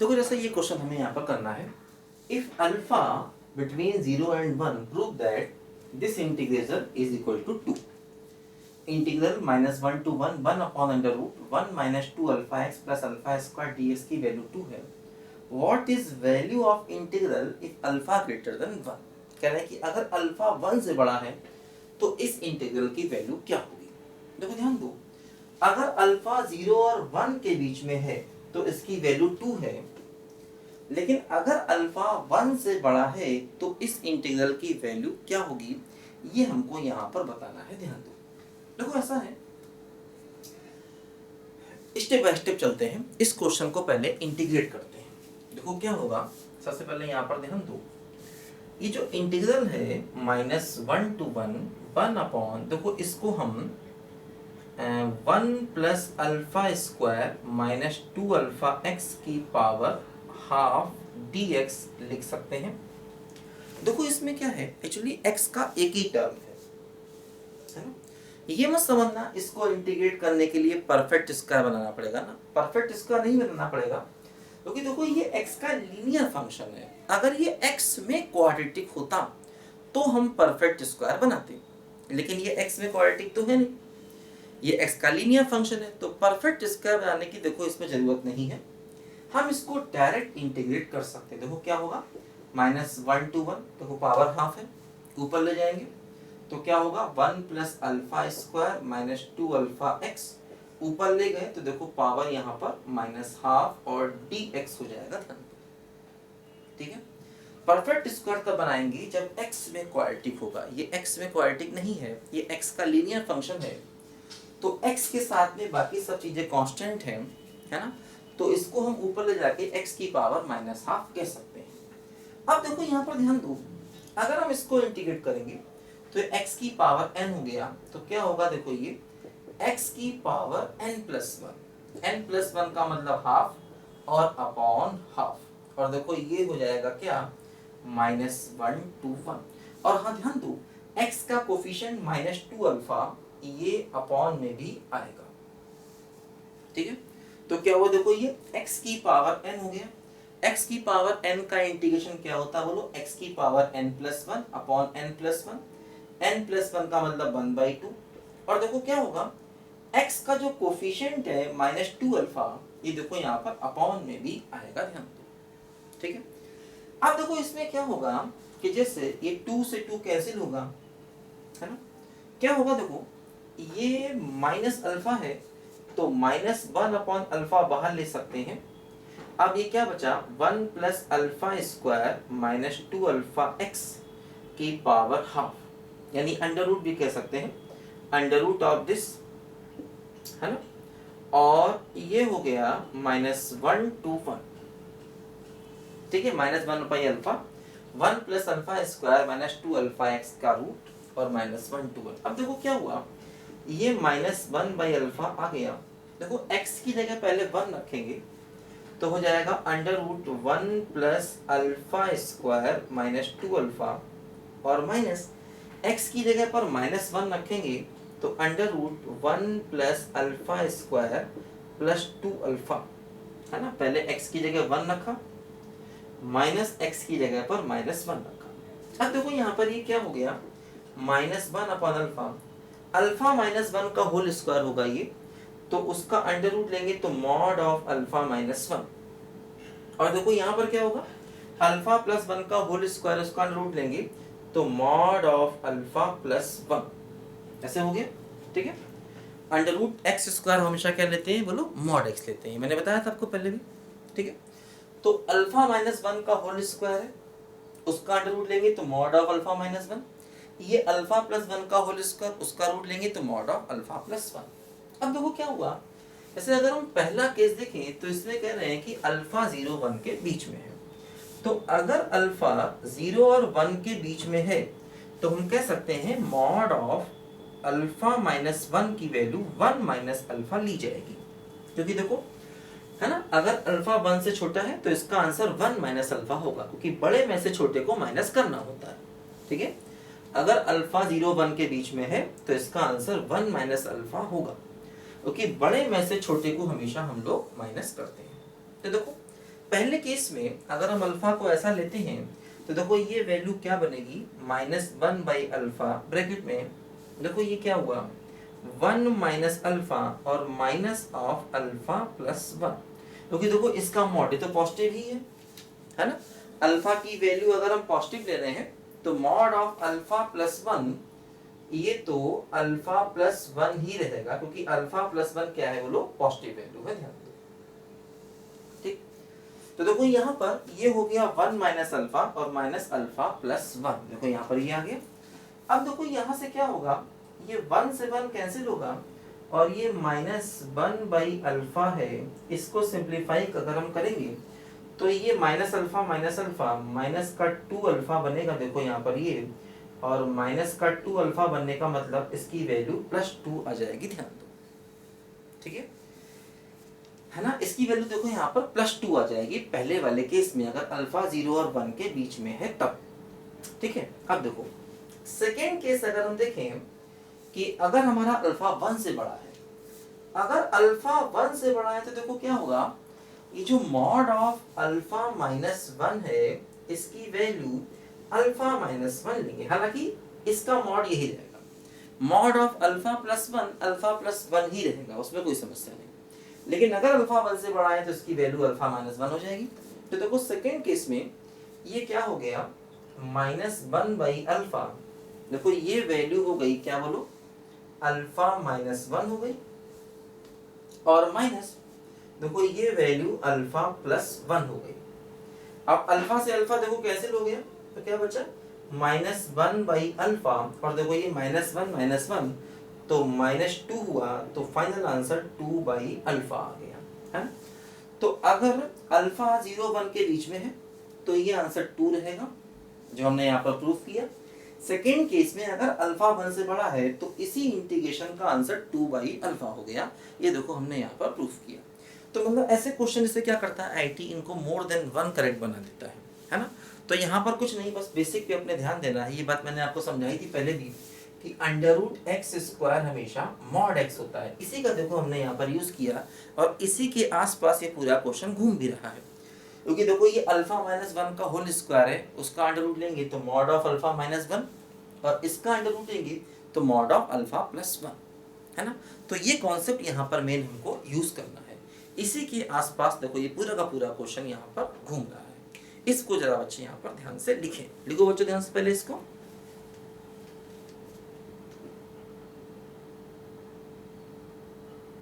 देखो जैसे ये क्वेश्चन हमें यहाँ पर करना है, if alpha between 0 and 1 prove that this integration is equal to 2। Integral -1 to 1 upon under root 1 minus 2 alpha x plus alpha square d x की वैल्यू 2 है। What is value of integral if alpha greater than 1। कह रहा है कि अगर alpha 1 से बड़ा है तो इस इंटीग्रल की वैल्यू क्या होगी। देखो ध्यान दो, अगर अल्फा 0 और 1 के बीच में है तो इसकी वैल्यू 2 है, लेकिन अगर अल्फा 1 से बड़ा है तो इस इंटीग्रल की वैल्यू क्या होगी, ये हमको यहाँ पर बताना है। ध्यान दो, देखो ऐसा है, स्टेप बाय स्टेप चलते हैं। इस क्वेश्चन को पहले इंटीग्रेट करते हैं। देखो क्या होगा, सबसे पहले यहाँ पर ध्यान दो, ये जो इंटीग्रल है -1 to 1 अपॉन, देखो इसको हम 1 plus alpha square minus 2 alpha x की पावर हाफ डी एक्स लिख सकते हैं। देखो इसमें क्या है, एक्चुअली एक्स का एक ही टर्म है ना। ये मत समझना इसको इंटीग्रेट करने के लिए परफेक्ट स्क्वायर बनाना पड़ेगा ना, परफेक्ट स्क्वायर नहीं बनाना पड़ेगा, क्योंकि देखो ये एक्स का लीनियर फंक्शन है। अगर ये एक्स में क्वाड्रेटिक होता तो हम परफेक्ट स्क्वायर बनाते, लेकिन ये एक्स में क्वाड्रेटिक तो है नहीं, ये एक्स का लीनियर फंक्शन है, तो परफेक्ट स्क्वायर बनाने की देखो इसमें जरूरत नहीं है। हम इसको डायरेक्ट इंटीग्रेट कर सकते हैं। देखो क्या होगा, -1 to 1, देखो पावर हाफ है, ऊपर ले जाएंगे तो क्या होगा 1 plus alpha square minus 2 alpha x, ऊपर ले गए तो देखो पावर यहाँ पर -हाफ और डी एक्स हो जाएगा। ठीक है, परफेक्ट स्क्वायर तब बनाएंगे जब एक्स में क्वाड्रेटिक होगा। ये एक्स में क्वाड्रेटिक नहीं है, ये एक्स का लीनियर फंक्शन है, तो एक्स के साथ में बाकी सब चीजें कांस्टेंट है ना, तो इसको हम ऊपर ले जाके एक्स की पावर -हाफ कह सकते हैं। अब देखो यहाँ पर ध्यान दो, अगर हम इसको इंटीग्रेट करेंगे तो x की पावर n हो गया, तो क्या होगा, देखो ये x की पावर n+1 का मतलब हाफ और अपॉन हाफ, और देखो ये हो जाएगा क्या -1 to 1। और हाँ ध्यान दो, x का कोफिशिएंट -2 अल्फा ये अपॉन में भी आएगा। ठीक है, तो क्या हुआ, देखो ये x की पावर n हो गया, x की पावर n का इंटीग्रेशन क्या होता है बोलो, x की power n+1 upon n+1, n+1 का मतलब 1/2, और देखो क्या होगा, x का जो कोफिशिएंट है -2 अल्फा, ये देखो यहाँ पर अपॉन में भी आएगा। ध्यान दो, ठीक है। अब देखो इसमें क्या होगा कि जैसे ये 2 से 2 कैंसिल होगा, है ना, क्या होगा, देखो ये माइनस अल्फा है तो -1 अपॉन अल्फा बाहर ले सकते हैं। अब ये क्या बचा, 1 plus alpha square minus 2 alpha x की पावर हाफ, यानी अंडर रूट भी कह सकते हैं, अंडर रूट ऑफ दिस, है ना, और ये हो गया -1 to 1। ठीक है, -1 by alpha, 1 plus alpha square minus 2 alpha x का रूट और -1 to 1। अब देखो क्या हुआ, ये -1 बाई अल्फा आ गया, देखो x की जगह पहले 1 रखेंगे तो हो जाएगा under root 1 plus alpha square minus 2 alpha, और माइनस x की जगह पर -1 रखेंगे तो under root 1 plus alpha square plus 2 alpha, है ना, पहले x की जगह 1 रखा, माइनस x की जगह पर -1 रखा। अब देखो यहाँ पर ये क्या हो गया, -1 अपॉन अल्फा, अल्फा -1 का होल स्क्वायर होगा ये, तो उसका अंडर रूट लेंगे तो मॉड ऑफ अल्फा -1, और देखो यहाँ पर क्या होगा, अल्फा प्लस 1 का होल स्क्वायर, उसका अंडर रूट लेंगे तो मॉड ऑफ अल्फा प्लस 1, ऐसे हो गया। ठीक है, अंडर रूट एक्स स्क्वायर हमेशा क्या लेते हैं बोलो, मॉड एक्स लेते हैं, मैंने बताया था आपको पहले भी। ठीक है, तो अल्फा -1 का होल स्क्वायर है, उसका अंडर रूट लेंगे तो मॉड ऑफ अल्फा -1, ये अल्फा प्लस 1 का होल स्क्वायर, उसका रूट लेंगे तो मॉड ऑफ अल्फा प्लस 1। अब देखो क्या हुआ, जैसे अगर हम पहला केस देखें तो इसमें कह रहे हैं कि अल्फा 0 1 के बीच में है, तो अगर अल्फा 0 और 1 के बीच में है तो हम कह सकते हैं मॉड ऑफ अल्फा -1 की वैल्यू 1 माइनस अल्फा ली जाएगी, क्योंकि देखो है ना, अगर अल्फा 1 से छोटा है तो इसका आंसर 1 माइनस अल्फा होगा, क्योंकि बड़े में से छोटे को माइनस करना होता है। ठीक है, अगर अल्फा 0 1 के बीच में है तो इसका आंसर 1 माइनस अल्फा होगा, क्योंकि बड़े में से छोटे को हमेशा हम लोग माइनस करते हैं। तो देखो पहले केस में अगर हम अल्फा को ऐसा लेते हैं तो देखो ये वैल्यू क्या बनेगी, -1/अल्फा ब्रैकेट में, देखो ये क्या हुआ 1 माइनस अल्फा और माइनस ऑफ अल्फा प्लस 1, क्योंकि देखो इसका मॉड तो पॉजिटिव ही है ना। अल्फा की वैल्यू अगर हम पॉजिटिव ले रहे हैं तो मॉड ऑफ अल्फा प्लस 1, ये तो अल्फा प्लस 1 ही रहेगा, क्योंकि अल्फा प्लस 1 क्या है, बोलो पॉजिटिव वैल्यू है, ध्यान दो। ठीक, तो देखो यहाँ पर ये हो गया 1 माइनस अल्फा और माइनस अल्फा प्लस 1, देखो यहाँ पर ये आ गया। अब देखो यहाँ से क्या होगा, ये 1 से 1 कैंसिल होगा और ये -1/अल्फा है, इसको सिंप्लीफाई अगर हम करेंगे तो ये माइनस अल्फा माइनस का 2 अल्फा बनेगा, देखो यहाँ पर ये, और माइनस का 2 अल्फा बनने का मतलब इसकी वैल्यू +2 आ जाएगी, ध्यान दो। ठीक है ना, इसकी वैल्यू देखो यहाँ पर +2 आ जाएगी पहले वाले केस में, अगर अल्फा 0 और 1 के बीच में है तब। ठीक है, अब देखो सेकेंड केस अगर हम देखें कि अगर हमारा अल्फा 1 से बड़ा है, अगर अल्फा 1 से बड़ा है तो देखो क्या होगा, ये जो मॉड ऑफ अल्फा -1 है इसकी वैल्यू अल्फा -1 लेंगे, हालांकि इसका मॉड यही रहेगा, मॉड ऑफ अल्फा प्लस 1 ही रहेगा, उसमें कोई समस्या नहीं। लेकिन अगर अल्फा 1 से बड़ा है तो इसकी वैल्यू अल्फा -1 हो जाएगी। तो देखो सेकेंड केस में ये क्या हो गया, -1/अल्फा, देखो ये वैल्यू हो गई क्या, बोलो अल्फा -1 हो गई, और माइनस देखो ये वैल्यू अल्फा +1 हो गई। अब अल्फा से अल्फा देखो कैंसिल हो गया, तो क्या बचा -1/अल्फा, और देखो ये -1 तो -2 हुआ, तो फाइनल आंसर 2/अल्फा आ गया, है ना। तो अगर अल्फा 0 1 के बीच में है तो ये आंसर 2 रहेगा, जो हमने यहाँ पर प्रूफ किया। सेकेंड केस में अगर अल्फा 1 से बड़ा है तो इसी इंटीग्रेशन का आंसर 2/अल्फा हो गया, ये देखो हमने यहाँ पर प्रूफ किया। तो मतलब ऐसे क्वेश्चन से क्या करता है आईटी, इनको मोर देन 1 करेक्ट बना देता है ना। तो यहाँ पर कुछ नहीं, बस बेसिक पे अपने ध्यान देना है। ये बात मैंने आपको समझाई थी पहले भी कि √x² हमेशा mod x होता है, इसी का देखो हमने यहाँ पर यूज किया, और इसी के आसपास ये पूरा क्वेश्चन घूम भी रहा है। क्योंकि देखो ये अल्फा -1 का होल स्क्वायर है, उसका अंडर लेंगे तो मॉड ऑफ अल्फा -1, और इसका अंडर लेंगे तो मॉड ऑफ अल्फा +1, है ना। तो ये कॉन्सेप्ट यहाँ पर मेन हमको यूज करना है, इसी के आसपास देखो ये पूरा का पूरा क्वेश्चन यहाँ पर घूम रहा है। इसको जरा बच्चे यहाँ पर ध्यान से लिखें, लिखो बच्चों ध्यान से पहले इसको।